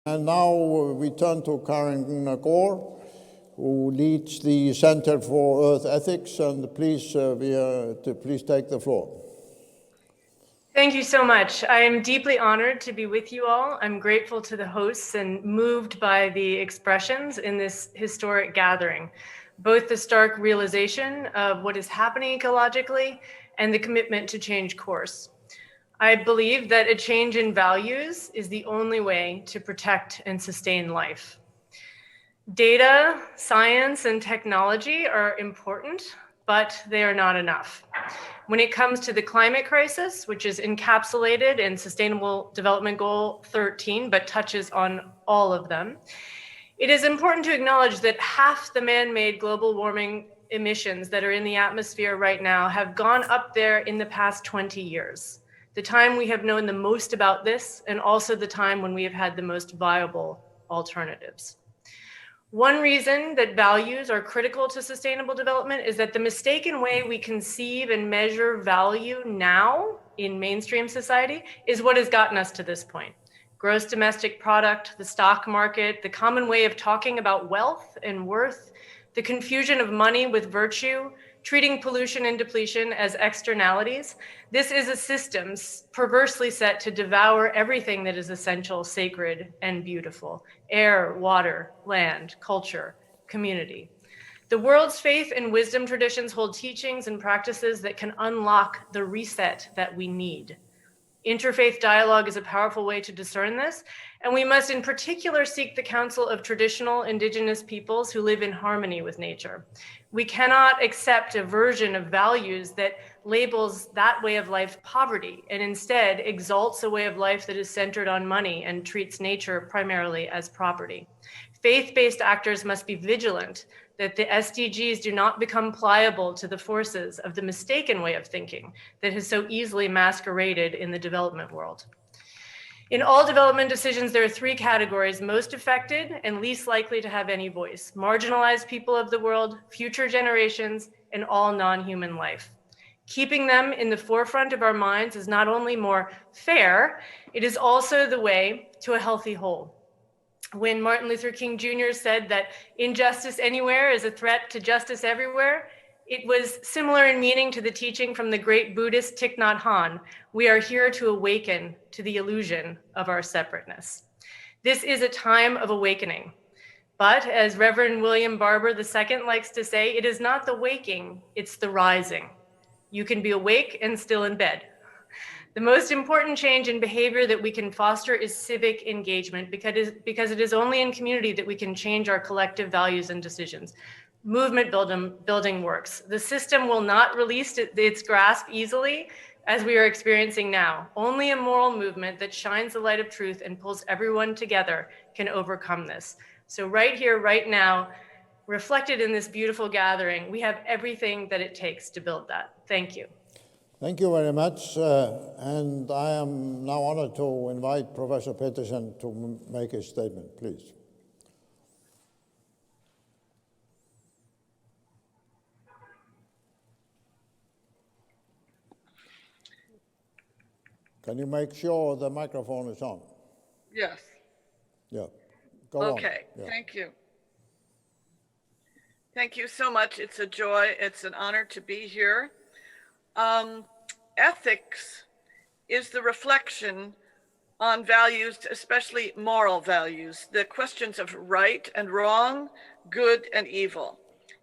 And now we turn to Karen Gore, who leads the Center for Earth Ethics, and please take the floor. Thank you so much. I am deeply honored to be with you all. I'm grateful to the hosts and moved by the expressions in this historic gathering, both the stark realization of what is happening ecologically and the commitment to change course. I believe that a change in values is the only way to protect and sustain life. Data, science, and technology are important, but they are not enough. When it comes to the climate crisis, which is encapsulated in Sustainable Development Goal 13, but touches on all of them, it is important to acknowledge that half the man-made global warming emissions that are in the atmosphere right now have gone up there in the past 20 years. The time we have known the most about this, and also the time when we have had the most viable alternatives. One reason that values are critical to sustainable development is that the mistaken way we conceive and measure value now in mainstream society is what has gotten us to this point. Gross domestic product, the stock market, the common way of talking about wealth and worth, the confusion of money with virtue, treating pollution and depletion as externalities. This is a system perversely set to devour everything that is essential, sacred, and beautiful: air, water, land, culture, community. The world's faith and wisdom traditions hold teachings and practices that can unlock the reset that we need. Interfaith dialogue is a powerful way to discern this, and we must in particular seek the counsel of traditional indigenous peoples who live in harmony with nature. We cannot accept a version of values that labels that way of life poverty and instead exalts a way of life that is centered on money and treats nature primarily as property. Faith-based actors must be vigilant that the SDGs do not become pliable to the forces of the mistaken way of thinking that has so easily masqueraded in the development world. In all development decisions, there are three categories: most affected and least likely to have any voice: marginalized people of the world, future generations, and all non-human life. Keeping them in the forefront of our minds is not only more fair, it is also the way to a healthy whole. When Martin Luther King Jr. said that injustice anywhere is a threat to justice everywhere, it was similar in meaning to the teaching from the great Buddhist Thich Nhat Hanh: we are here to awaken to the illusion of our separateness. This is a time of awakening. But as Reverend William Barber II likes to say, it is not the waking, it's the rising. You can be awake and still in bed. The most important change in behavior that we can foster is civic engagement, because it is only in community that we can change our collective values and decisions. Movement building works. The system will not release its grasp easily, as we are experiencing now. Only a moral movement that shines the light of truth and pulls everyone together can overcome this. So right here, right now, reflected in this beautiful gathering, we have everything that it takes to build that. Thank you. Thank you very much. And I am now honored to invite Professor Petersen to make a statement, please. Can you make sure the microphone is on? Yes. Yeah, go on. Okay, Yeah. Thank you. Thank you so much. It's a joy. It's an honor to be here. Ethics is the reflection on values, especially moral values, the questions of right and wrong, good and evil.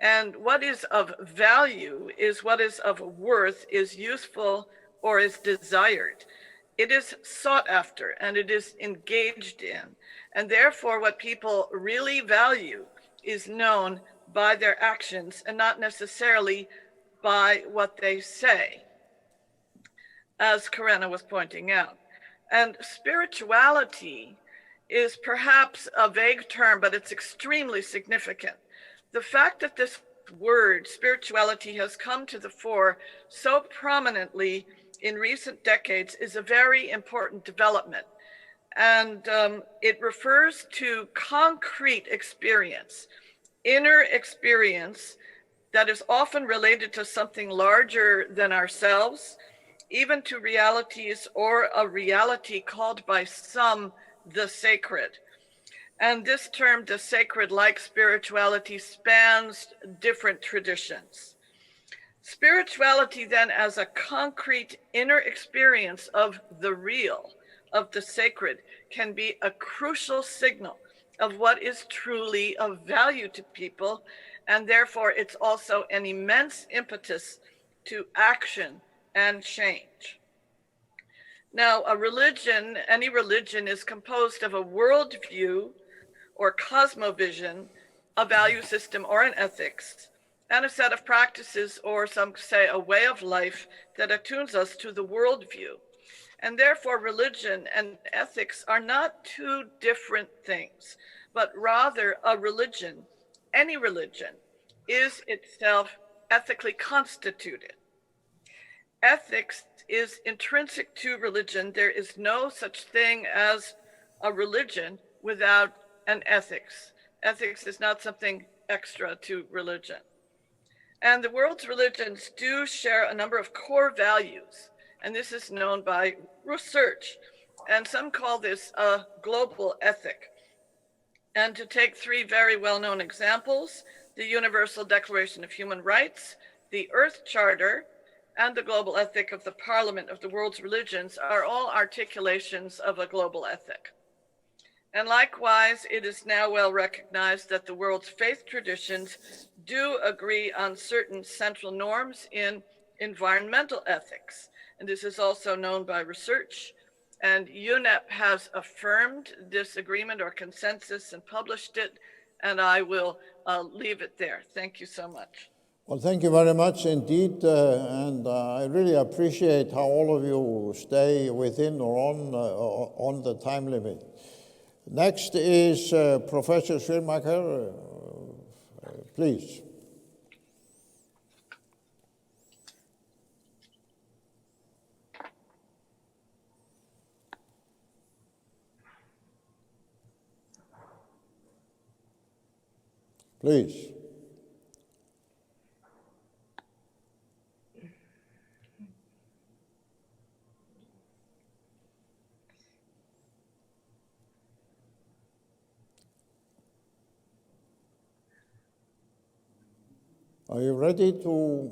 And what is of value is what is of worth, is useful, or is desired. It is sought after and it is engaged in. And therefore, what people really value is known by their actions and not necessarily by what they say, as Karena was pointing out. And spirituality is perhaps a vague term, but it's extremely significant. The fact that this word, spirituality, has come to the fore so prominently in recent decades is a very important development. And it refers to concrete experience, inner experience that is often related to something larger than ourselves, even to realities or a reality called by some the sacred. And this term, the sacred-like spirituality, spans different traditions. Spirituality then as a concrete inner experience of the real, of the sacred, can be a crucial signal of what is truly of value to people, and therefore it's also an immense impetus to action and change. Now, a religion, any religion, is composed of a worldview or cosmovision, a value system or an ethics, and a set of practices, or some say a way of life that attunes us to the worldview. And therefore, religion and ethics are not two different things, but rather a religion, any religion, is itself ethically constituted. Ethics is intrinsic to religion. There is no such thing as a religion without an ethics. Ethics is not something extra to religion. And the world's religions do share a number of core values, and this is known by research. And some call this a global ethic. And to take three very well-known examples, the Universal Declaration of Human Rights, the Earth Charter, and the global ethic of the Parliament of the World's Religions are all articulations of a global ethic. And likewise, it is now well recognized that the world's faith traditions do agree on certain central norms in environmental ethics. And this is also known by research. And UNEP has affirmed this agreement or consensus and published it. And I will leave it there. Thank you so much. Well, thank you very much indeed, and I really appreciate how all of you stay within or on the time limit. Next is Professor Schirmacher, please. Please. Are you ready to?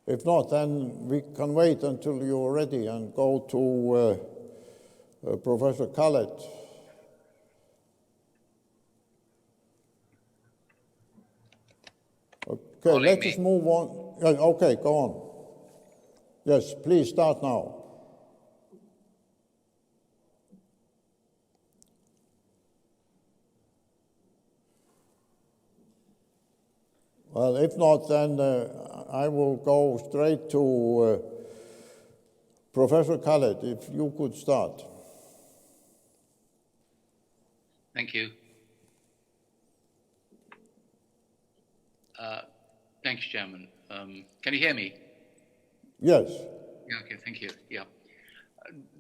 If not, then we can wait until you're ready and go to Professor Khaled. Okay, let's just move on. Okay, go on. Yes, please start now. Well, if not, then I will go straight to Professor Khaled, if you could start. Thank you. Thanks, Chairman. Can you hear me? Yes. Yeah, okay, thank you. Yeah.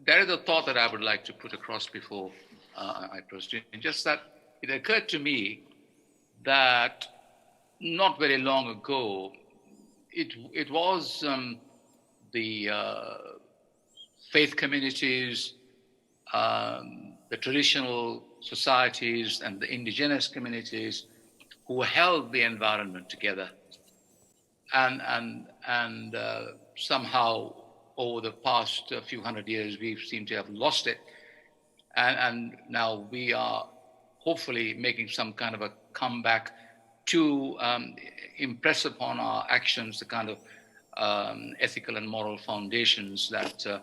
There is a thought that I would like to put across before I proceed. Just that it occurred to me that not very long ago, it was the faith communities, the traditional societies, and the indigenous communities who held the environment together, and somehow over the past few hundred years we seem to have lost it, and now we are hopefully making some kind of a comeback to impress upon our actions the kind of ethical and moral foundations that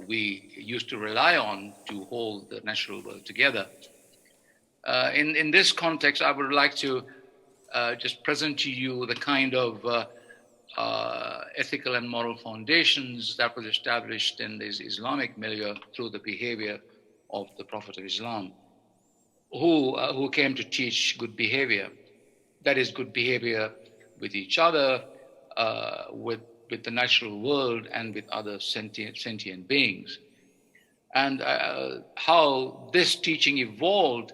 we used to rely on to hold the natural world together. In this context, I would like to just present to you the kind of ethical and moral foundations that was established in this Islamic milieu through the behavior of the Prophet of Islam, who came to teach good behavior. That is, good behavior with each other, with the natural world, and with other sentient beings. And how this teaching evolved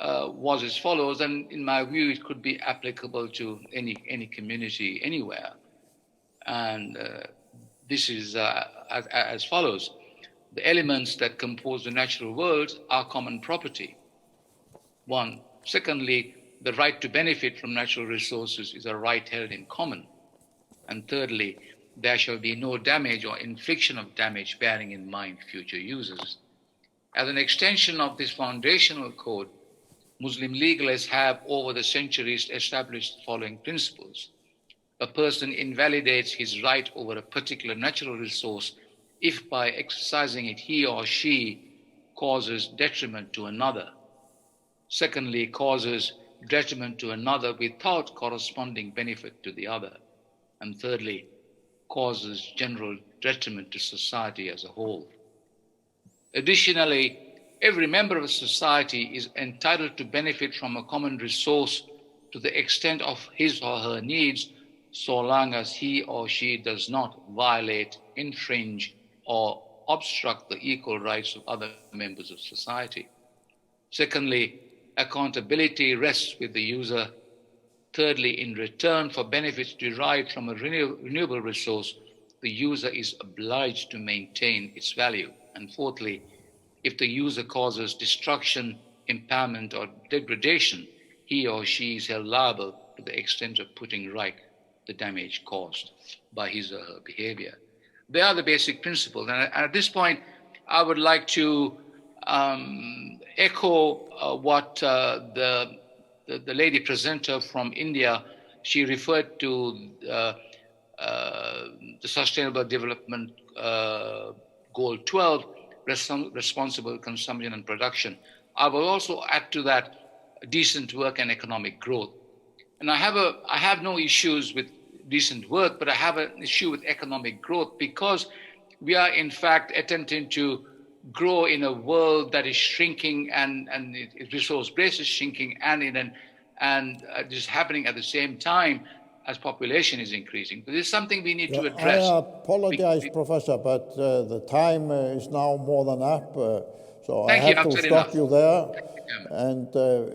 was as follows, and in my view, it could be applicable to any community anywhere. And this is as follows. The elements that compose the natural world are common property. one. Secondly, the right to benefit from natural resources is a right held in common. And thirdly, there shall be no damage or infliction of damage bearing in mind future users. As an extension of this foundational code, Muslim legalists have over the centuries established the following principles. A person invalidates his right over a particular natural resource if by exercising it he or she causes detriment to another. Secondly, causes detriment to another without corresponding benefit to the other. And thirdly, causes general detriment to society as a whole. Additionally, every member of a society is entitled to benefit from a common resource to the extent of his or her needs, so long as he or she does not violate, infringe, or obstruct the equal rights of other members of society. Secondly, accountability rests with the user. Thirdly, in return for benefits derived from a renewable resource, the user is obliged to maintain its value. And fourthly, if the user causes destruction, impairment, or degradation, he or she is held liable to the extent of putting right the damage caused by his or her behavior. They are the basic principles. And at this point, I would like to echo what the lady presenter from India, she referred to the Sustainable Development Goal 12, responsible consumption and production. I will also add to that decent work and economic growth. And I have no issues with decent work, but I have an issue with economic growth because we are in fact attempting to grow in a world that is shrinking and its resource base is shrinking and it is happening at the same time as population is increasing. But this is something we need to address. I apologize, Professor, but the time is now more than up. So I have to stop you there. And